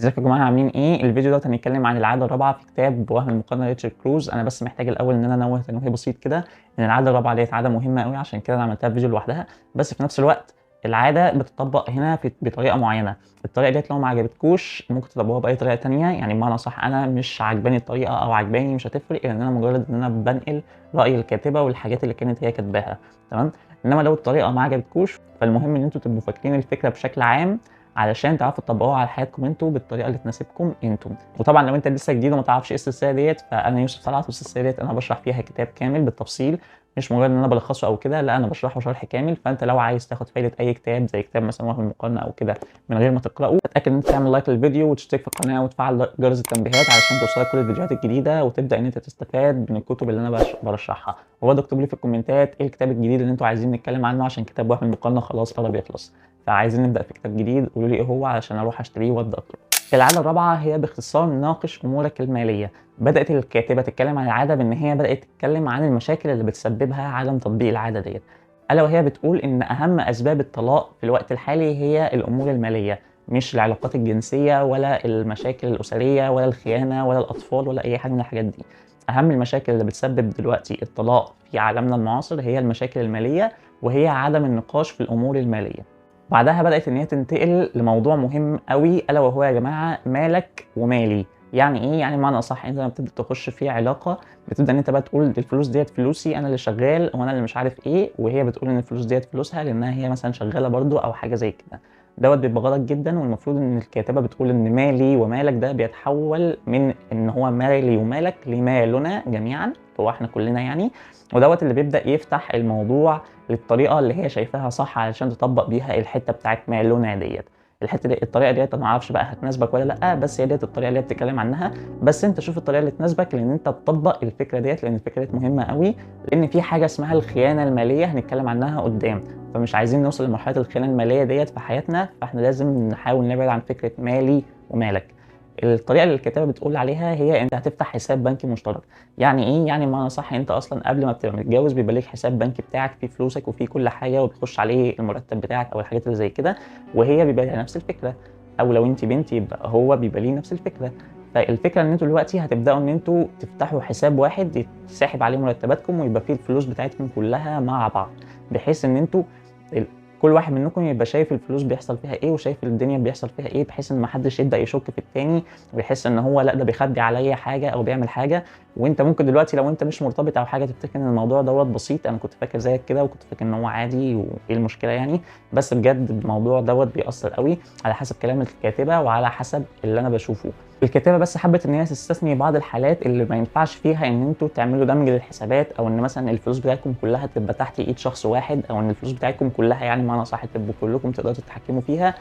ازيكم يا جماعه عاملين ايه؟ الفيديو دوت هنتكلم عن العاده الرابعه في كتاب وهم المقارنه لريتشارد كروز. انا بس محتاج الاول ان انا انوه تنويه بسيط كده ان العاده الرابعه ديت عاده مهمه قوي، عشان كده انا عملتها في فيديو لوحدها. بس في نفس الوقت العاده بتطبق هنا بطريقه معينه. الطريقه ديت لو ما عجبتكوش ممكن تطبقوها باي طريقه تانية، يعني بمعنى صح انا مش عجباني الطريقه او عجباني مش هتفرق، لان انا مجرد ان انا بنقل راي الكاتبه والحاجات اللي كانت هي كاتباها. تمام. انما لو الطريقه ما عجبتكوش فالمهم ان انتوا تبقوا فاكرين الفكره بشكل عام علشان تعرفوا تطبقوها على حياتكم انتم بالطريقه اللي تناسبكم انتم. وطبعا لو انت لسه جديد وما تعرفش ايه السلسله ديت، فانا يوسف طلعت، والسلسله ديت انا بشرح فيها كتاب كامل بالتفصيل، مش مجرد ان انا بلخصه او كده، لا انا بشرحه شرح كامل. فانت لو عايز تاخد فايده اي كتاب زي كتاب مثلا وهم المقارنه او كده من غير ما تقراه، اتاكد ان انت تعمل لايك للفيديو وتشترك في القناه وتفعل جرس التنبيهات علشان توصلك كل الفيديوهات الجديده وتبدا ان انت تستفاد من الكتب اللي انا برشحها. وبرضه اكتبوا لي في الكومنتات ايه الكتاب الجديد اللي انتوا عايزين نتكلم عنه، عشان كتاب وهم المقارنه خلاص قرب يخلص. فعايزين نبدا في كتاب جديد قولوا لي ايه هو علشان اروح اشتريه وابدا اقراه. العاده الرابعه هي باختصار ناقش امورك الماليه. بدات الكاتبه تتكلم عن العاده بان هي بدات تتكلم عن المشاكل اللي بتسببها عدم تطبيق العاده ديت، الا وهي بتقول ان اهم اسباب الطلاق في الوقت الحالي هي الامور الماليه، مش العلاقات الجنسيه ولا المشاكل الاسريه ولا الخيانه ولا الاطفال ولا اي حاجه من الحاجات دي. اهم المشاكل اللي بتسبب دلوقتي الطلاق في عالمنا المعاصر هي المشاكل الماليه، وهي عدم النقاش في الامور الماليه. بعدها بدأت إن هي تنتقل لموضوع مهم أوي، ألا وهو يا جماعة مالك ومالي. يعني إيه؟ يعني بمعنى أصح أنت لما بتبدأ تخش في علاقة بتبدأ إن أنت بقى تقول دي الفلوس ديّة فلوسي أنا اللي شغال وأنا اللي مش عارف إيه، وهي بتقول إن الفلوس ديّة فلوسها لإنها هي مثلًا شغالة برضه أو حاجة زي كده. دوّة بيبقى غلط جدًا، والمفروض إن الكاتبة بتقول إن مالي ومالك ده بيتحول من إن هو مالي ومالك لمالنا جميعًا، هو إحنا كلنا يعني. ودوّة اللي بيبدأ يفتح الموضوع للطريقة اللي هي شايفاها صح علشان تطبّق بيها الحتّة بتاعة مالونا ديّة. الحتّة دي الطريقة ديّة أنا ما أعرفش بقى هتناسبك والّا لأ، بس هي ديّة الطريقة اللي هي بتتكلّم عنها. بس أنت شوف الطريقة اللي تناسبك لإن أنت تطبّق الفكرة ديّة، لإن الفكرة ديّة مهمة أوي، لإن في حاجة اسمها الخيانة المالية هنتكلّم عنها قدّام. فمش عايزين نوصل لمرحلة الخيانة المالية ديّة في حياتنا، فإحنا لازم نحاول نبعد عن فكرة مالي ومالك. الطريقة اللي الكاتبة بتقول عليها هي أنت هتفتح حساب بنكي مشترك. يعني إيه؟ يعني بمعنى أصح أنت أصلًا قبل ما بتبقى متجوّز بيبقى ليك حساب بنكي بتاعك فيه فلوسك وفيه كل حاجة وبيخش عليه المرتب بتاعك أو الحاجات اللي زي كده، وهي بيبقى ليها نفس الفكرة، أو لو أنتِ بنت يبقى هو بيبقى ليه نفس الفكرة. فالفكرة إن أنتم دلوقتي هتبدأوا إن أنتم تفتحوا حساب واحد يتسحب عليه مرتباتكم ويبقى فيه الفلوس بتاعتكم كلها مع بعض، بحيث إن أنتم كل واحد منكم يبقى شايف الفلوس بيحصل فيها إيه وشايف الدنيا بيحصل فيها إيه، بحيث إن ما حدش يبدأ يشُك في التاني ويحس إن هو لأ ده بيخبّي عليَّ حاجة أو بيعمل حاجة. وأنت ممكن دلوقتي لو أنت مش مرتبط أو حاجة تفتكر إن الموضوع دوّة بسيط، أنا كنت فاكر زيك كده وكنت فاكر إن هو عادي وإيه المشكلة يعني. بس بجد الموضوع دوّة بيأثّر أوي على حسب كلام الكاتبة وعلى حسب اللي أنا باشوفه. الكاتبة بس حبِّت إن هي تستثني بعض الحالات اللي ما ينفعش فيها إن أنتم تعملوا دمج للحسابات، أو إن مثلًا الفلوس بتاعتكم كلّها تبقى تحت إيد شخص واحد، أو إن الفلوس بتاعتكم كلّها يعني بمعنى أصح تبقوا كلّكم تقدروا تتحكموا فيها.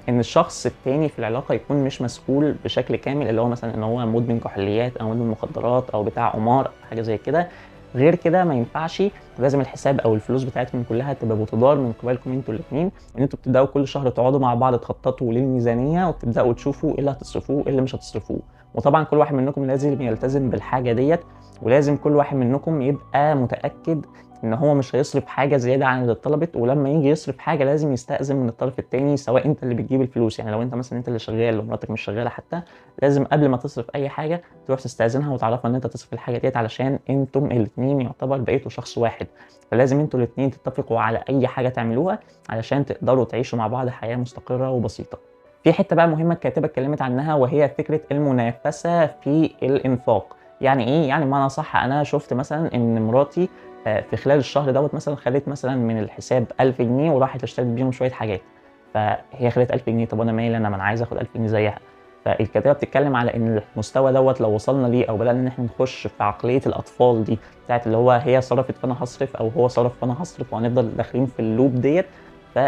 إن الشخص التاني في العلاقة يكون مش مسؤول بشكل كامل، اللي هو مثلًا إن هو مدمن كحوليات أو مدمن مخدرات أو بتاع قمار أو حاجة زي كده. غير كده ما ينفعش. لازم الحساب أو الفلوس بتاعتكم كلّها تبقى بتدار من قبالكم أنتم الاتنين، إن أنتم بتبدأوا كل شهر تقعدوا مع بعض تخططوا للميزانية وتبدأوا تشوفوا إيه اللي هتصرفوه وإيه اللي مش هتصرفوه. وطبعًا كل واحد منكم لازم يلتزم بالحاجة ديّة، ولازم كل واحد منكم يبقى متأكد إن هو مش هيصرف حاجة زيادة عن اللي اتطلبت، ولمّا ييجي يصرف حاجة لازم يستأذن من الطرف التاني، سواء أنت اللي بتجيب الفلوس، يعني لو أنت مثلًا أنت اللي شغال ومراتك مش شغالة حتى، لازم قبل ما تصرف أي حاجة تروح تستأذنها وتعرّفها إن أنت تصرف الحاجة ديّة، علشان أنتم الاتنين يعتبر بقيتوا شخص واحد. فلازم أنتم الاتنين تتفقوا على أي حاجة تعملوها علشان تقدروا تعيشوا مع بعض حياة مستقرة وبسيطة. في حتة بقى مهمة الكاتبة اتكلمت عنها، وهي فكرة المنافسة في الإنفاق. يعني إيه؟ يعني بمعنى أصح أنا شُفت مثلًا إن مراتي في خلال الشهر دوّة مثلًا خدت مثلًا من الحساب 1000 جنيه وراحت اشترت بيهم شوية حاجات. فهي خدت 1000 جنيه، طب وأنا مالي أنا، ما أنا عايز آخد 1000 جنيه زيها. فالكاتبة بتتكلم على إن المستوى دوّة لو وصلنا ليه أو بدأنا إن إحنا نخش في عقلية الأطفال دي، بتاعة اللي هو هي صرفت فأنا هاصرف أو هو صرف فأنا هاصرف وهنفضل داخلين في الloop ديّة. ف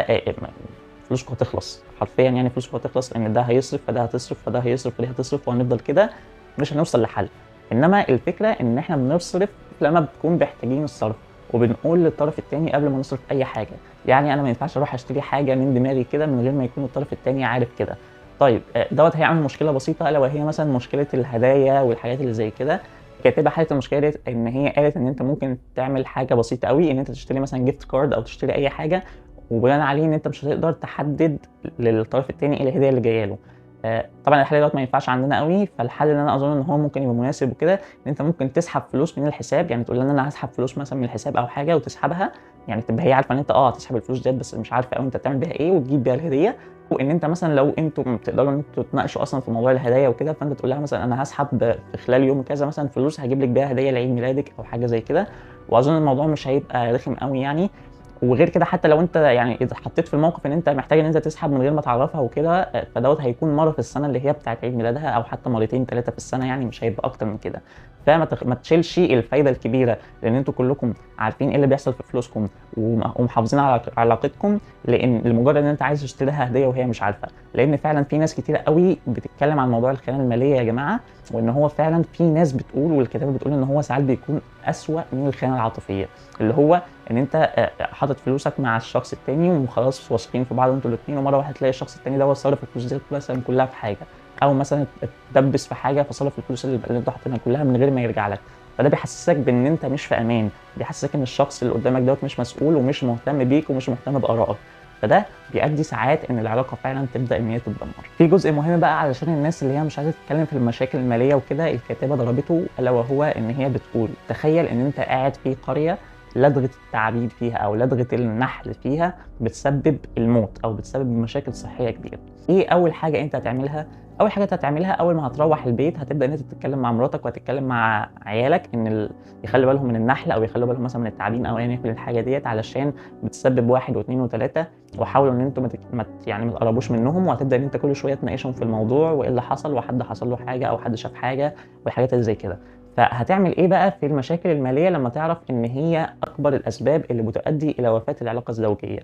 فلوسكم هتخلص، حرفيًا يعني فلوسكم هتخلص، لإن ده هيصرف، فده هتصرف، فده هيصرف، فدي هتصرف، وهنفضل كده مش هنوصل لحل. إنما الفكرة إن إحنا بنصرف لمّا بنكون محتاجين الصرف، وبنقول للطرف التاني قبل ما نصرف أي حاجة. يعني أنا ما ينفعش أروح أشتري حاجة من دماغي كده من غير ما يكون الطرف التاني عارف كده. طيب دوّة هيعمل مشكلة بسيطة، ألا وهي مثلًا مشكلة الهدايا والحاجات اللي زي كده. الكاتبة حلت المشكلة ديّة إن هي قالت إن أنت ممكن تعمل حاجة بسيطة أوي، إن أنت تشتري مثلًا gift card أو تشتري أي حاجة، وبناءً عليه إن أنت مش هتقدر تحدد للطرف التاني إيه الهدية اللي جاية له. طبعًا الحل دوّة ما ينفعش عندنا أوي، فالحل اللي أنا أظن إن هو ممكن يبقى مناسب وكده، إن أنت ممكن تسحب فلوس من الحساب، يعني تقول لها إن أنا هاسحب فلوس مثلًا من الحساب أو حاجة وتسحبها، يعني تبقى هي عارفة إن أنت هتسحب الفلوس ديّة بس مش عارفة أوي أنت هتعمل بيها إيه وتجيب بيها الهدية، وإن أنت مثلًا لو أنتم تقدروا إن أنتم تتناقشوا أصلًا في موضوع الهدايا وكده، فأنت تقول لها مثلًا أنا هاسحب في خلال يوم كذا مثلًا فلوس هاجيب لِك بيها هدية لعيد ميلادِك أو حاجة زي كده، وأظن الموضوع مش هيبقى رخم أوي يعني. وغير كده حتى لو أنت يعني إذا اتحطيت في الموقف إن أنت محتاج إن أنت تسحب من غير ما تعرفها وكده، فدوّة هيكون مرّة في السنة اللي هي بتاعة عيد ميلادها أو حتى مرتين 3 في السنة يعني مش هيبقى أكتر من كده. ما تشيلش الفايدة الكبيرة لإن أنتم كلّكم عارفين إيه اللي بيحصل في فلوسكم ومحافظين على علاقتكم لمجرد إن أنت عايز تشتري لها هدية وهي مش عارفة، لإن فعلًا في ناس كتيرة أوي بتتكلم عن موضوع الخيانة المالية يا جماعة، وإن هو فعلًا في ناس بتقول والكتابة بتقول إن هو ساعات بيكون أسوأ من الخيانة العاطفية، اللي هو إن أنت حاطط فلوسك مع الشخص التاني وخلاص واثقين في بعض أنتم الاتنين، ومرّة واحدة تلاقي الشخص التاني دوّة صرف الفلوس ديّة مثلًا كلّها في حاجة، أو مثلًا اتدبّس في حاجة فصرف الفلوس اللي أنتم حاطينها كلّها من غير ما يرجع لك، فده بيحسسك بإن أنت مش في أمان، بيحسسك إن الشخص اللي قدّامك دوّة مش مسؤول ومش مهتم بيك ومش مهتم بآرائك، فده بيؤدي ساعات إن العلاقة فعلًا تبدأ إن هي تتدمر. في جزء مهم بقى علشان الناس اللي هي مش عايزة تتكلم في المشاكل المالية وكده، الكاتبة ضربته ألا وهو إن هي بتقول: تخيل إن أنت قاعد في قرية لدغة التعابين فيها أو لدغة النحل فيها بتسبب الموت أو بتسبب مشاكل صحية كبيرة. إيه أول حاجة أنت هتعملها؟ أول حاجة أنت هتعملها أول ما هتروّح البيت هتبدأ إن أنت تتكلم مع مراتك وهتتكلم مع عيالك إن يخلّوا بالهم من النحل أو يخلّوا بالهم مثلًا من التعابين أو أيًا يكن الحاجة ديّة علشان بتسبب 1 و2 و3 وحاولوا إن أنتم ما تقربوش منهم، وهتبدأ إن أنت كل شوية تناقشهم في الموضوع وإيه اللي حصل وحد حصل له حاجة أو حد شاف حاجة والحاجات اللي زي كده. فهتعمل إيه بقى في المشاكل المالية لمّا تعرف إن هي أكبر الأسباب اللي بتؤدي إلى وفاة العلاقة الزوجية؟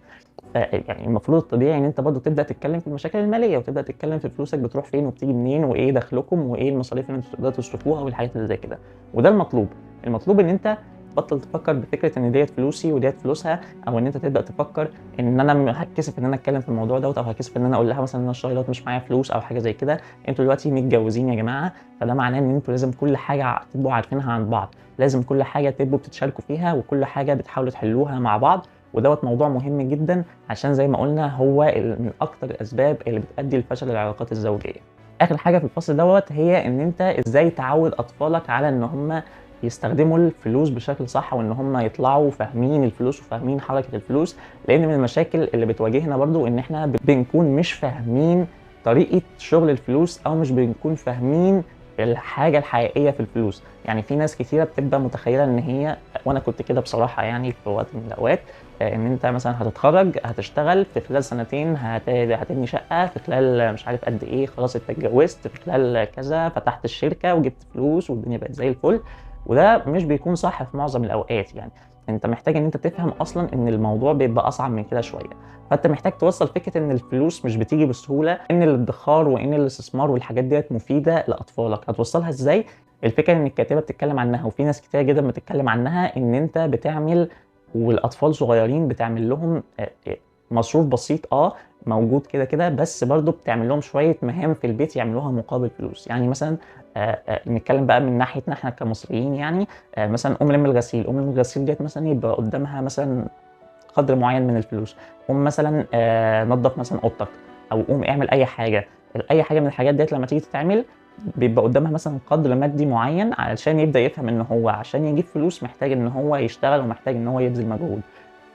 يعني المفروض الطبيعي إن أنت برضه تبدأ تتكلم في المشاكل المالية، وتبدأ تتكلم في فلوسك بتروح فين وبتيجي منين، وإيه دخلكم، وإيه المصاريف اللي أنتم تقدروا تصرفوها والحاجات اللي زي كده، وده المطلوب. المطلوب إن أنت تبطّل تفكّر بفكرة إن ديّة فلوسي وديّة فلوسها، أو إن أنت تبدأ تفكّر إن أنا هاتكسف إن أنا أتكلم في الموضوع دوّة، أو هاتكسف إن أنا أقول لها مثلًا إن أنا الشهر دوّة مش معايا فلوس أو حاجة زي كده. أنتم دلوقتي متجوزين يا جماعة، فده معناه إن أنتم لازم كل حاجة تبقوا عارفينها عن بعض، لازم كل حاجة تبقوا بتتشاركوا فيها، وكل حاجة بتحاولوا تحلوها مع بعض، ودوّة موضوع مهم جدًا عشان زي ما قُلنا هو من أكتر الأسباب اللي بتؤدي لفشل العلاقات الزوجية. آخر حاجة في الفصل دوّة هي إن أنت إزاي تعوّد أطفالك على إن هم يستخدموا الفلوس بشكل صح، وإن هم يطلعوا فاهمين الفلوس وفاهمين حركة الفلوس، لإن من المشاكل اللي بتواجهنا برضه إن إحنا بنكون مش فاهمين طريقة شغل الفلوس، أو مش بنكون فاهمين الحاجة الحقيقية في الفلوس. يعني في ناس كتيرة بتبقى متخيلة إن هي، وأنا كنت كده بصراحة يعني في وقت من الأوقات، إن أنت مثلًا هتتخرّج، هتشتغل، في خلال سنتين هتبني شقة، في خلال مش عارف قد إيه خلاص أنت اتجوّزت، في خلال كذا فتحت الشركة وجِبت فلوس والدنيا بقت زي الفل، وده مش بيكون صح في معظم الأوقات يعني. أنت محتاج إن أنت تفهم أصلًا إن الموضوع بيبقى أصعب من كده شوية، فأنت محتاج توصّل فكرة إن الفلوس مش بتيجي بسهولة، إن الادخار وإن الاستثمار والحاجات ديّة مفيدة لأطفالك. هتوصّلها إزاي؟ الفكرة إن الكاتبة بتتكلم عنها وفي ناس كتيرة جدًا بتتكلم عنها، إن أنت بتعمل والأطفال صغيرين بتعمل لهم مصروف بسيط موجود كده، بس برضه بتعمل لهم شوية مهام في البيت يعملوها مقابل فلوس. يعني مثلًا نتكلم بقى من ناحيتنا إحنا كمصريين يعني، مثلًا قوم لِم الغسيل، قوم لِم الغسيل ديّة مثلًا يبقى قدامها مثلًا قدر معين من الفلوس، قوم مثلًا نضّف مثلًا أوضتك، أو قوم اعمل أي حاجة. أي حاجة من الحاجات ديّة لمّا تيجي تتعمل بيبقى قدامها مثلًا قدر مادي معين علشان يبدأ يفهم إن هو عشان يجيب فلوس محتاج إن هو يشتغل ومحتاج إن هو يبذل مجهود.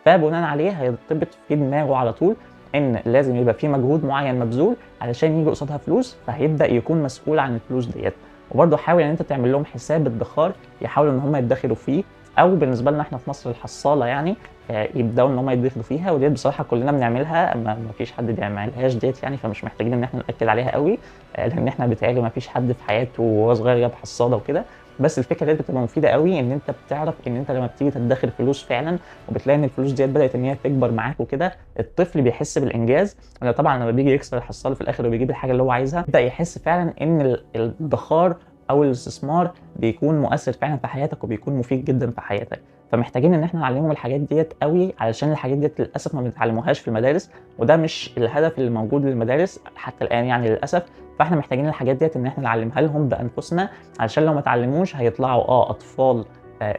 فبناءً عليه هيرتبط في دماغه على طول إن لازم يبقى في مجهود معين مبذول علشان ييجي قصادها فلوس، فهيبدأ يكون مسؤول عن الفلوس ديّة. وبرضه حاول إن أنت تعمل لهم حساب ادخار يحاولوا إن هم يدخروا فيه، أو بالنسبة لنا إحنا في مصر الحصالة يعني، يبدأوا إن هم يدخروا فيها، وديّة بصراحة كلنا بنعملها، ما فيش حد بيعملهاش ديّة يعني، فمش محتاجين إن إحنا نأكد عليها أوي، لإن إحنا بيتهيأ لي ما فيش حد في حياته وهو صغير جاب حصالة وكده. بس الفكرة ديّة بتبقى مفيدة أوي، إن أنت بتعرف إن أنت لمّا بتيجي تدخر فلوس فعلًا وبتلاقي إن الفلوس ديّة بدأت إن هي تكبر معاك وكده، الطفل بيحس بالإنجاز. لأن طبعًا لمّا بييجي يكسر الحصالة في الآخر وبيجيب الحاجة اللي هو عايزها، يبدأ يحس فعلًا إن الادخار أو الاستثمار بيكون مؤثر فعلًا في حياتك وبيكون مفيد جدًا في حياتك. فمحتاجين إن إحنا نعلّمهم الحاجات ديّة أوي، علشان الحاجات ديّة للأسف ما بنتعلموهاش في المدارس، وده مش الهدف اللي موجود للمدارس حتى الآن يعني للأسف. فإحنا محتاجين الحاجات ديّة إن إحنا نعلمها لهم بأنفسنا، علشان لو ما اتعلموش هيطلعوا أطفال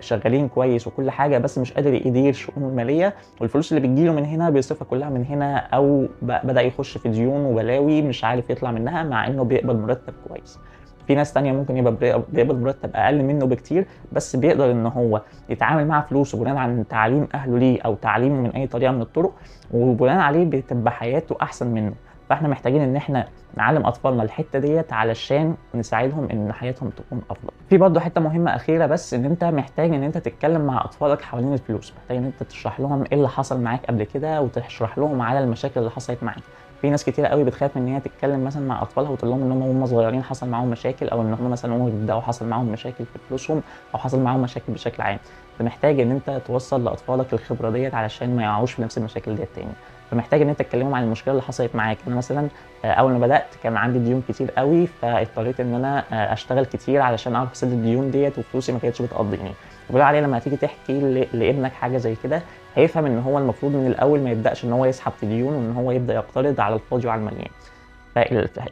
شغالين كويس وكل حاجة، بس مش قادر يدير شؤونه المالية، والفلوس اللي بتيجي له من هنا بيصرفها كلها من هنا، أو بدأ يخش في ديون وبلاوي مش عارف يطلع منها مع إنه بيقبض مرتب كويس. في ناس تانية ممكن يبقى بيقبض مرتب أقل منه بكتير، بس بيقدر إن هو يتعامل مع فلوسه بناء عن تعليم أهله ليه أو تعليمه من أي طريقة من الطرق، وبناء عليه بتبقى حياته أحسن منه. فإحنا محتاجين إن إحنا نعلم أطفالنا الحتة ديّة علشان نساعدهم إن حياتهم تكون أفضل. في برضه حتة مهمة أخيرة بس، إن أنت محتاج إن أنت تتكلم مع أطفالك حوالين الفلوس، محتاج إن أنت تشرح لهم إيه اللي حصل معاك قبل كده، وتشرح لهم على المشاكل اللي حصلت معاك. في ناس كتيرة أوي بتخاف من إن هي تتكلم مثلًا مع أطفالها وتقول لهم إن وهُم صغيرين حصل معاهم مشاكل، أو إن هُم مثلًا وهُم بيبدأوا حصل معاهم مشاكل في فلوسهم، أو حصل معاهم مشاكل بشكل عام. فمحتاج إن أنت توصّل لأطفالك الخبرة ديّة علشان ما يقعوش في نفس المشاكل ديّة تاني. فمحتاج إن أنت تكلمهم عن المشكلة اللي حصلت معاك. أنا مثلًا أول ما بدأت كان عندي ديون كتير أوي، فاضطريت إن أنا أشتغل كتير علشان أعرف أسدد الديون ديّة، وفلوسي ما كانتش بتقضّيني. وبناء عليه لمّا هتيجي تحكي لابنك حاجة زي كده، هيفهم إن هو المفروض من الأول ما يبدأش إن هو يسحب في ديون، وإن هو يبدأ يقترض على الفاضي وعلى المليان.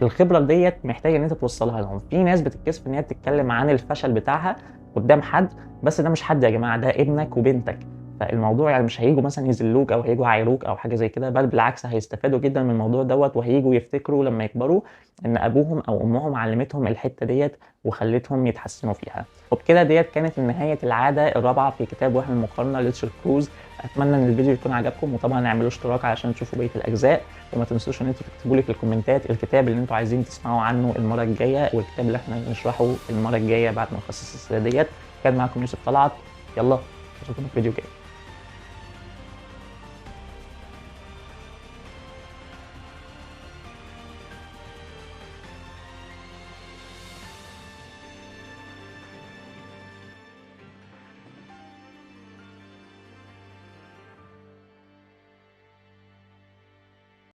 الخبرة ديّة محتاج إن أنت توصّلها لهم. في ناس بتتكسف إن هي تتكلم عن الفشل بتاعها قدّام حد، بس ده مش حد يا جماعة، ده ابنك وبنتك. فالموضوع يعني مش هييجوا مثلًا يذلّوك أو هييجوا يعايروك أو حاجة زي كده، بل بالعكس هيستفادوا جدًا من الموضوع دوّة، وهييجوا يفتكروا لمّا يكبروا إن أبوهم أو أمهم علّمتهم الحتّة ديّة وخلّتهم يتحسّنوا فيها. وبكده ديّة كانت نهاية العادة الرابعة في كتاب وهم المقارنة لريتشارد كروز. أتمنى إن الفيديو يكون عجبكم، وطبعًا اعملوا اشتراك علشان تشوفوا بقية الأجزاء، وما تنسوش إن أنتم تكتبوا لي في الكومنتات الكتاب اللي أنتم عايزين تسمعوا عنه المرّة الجاية، والكتاب اللي إحنا نشرحه المرّة الجاية بعد ما نخلص السلسلة ديّة. كان معاكم يوسف طلعت، يالّا أشوفكم في الفيديو الجاي.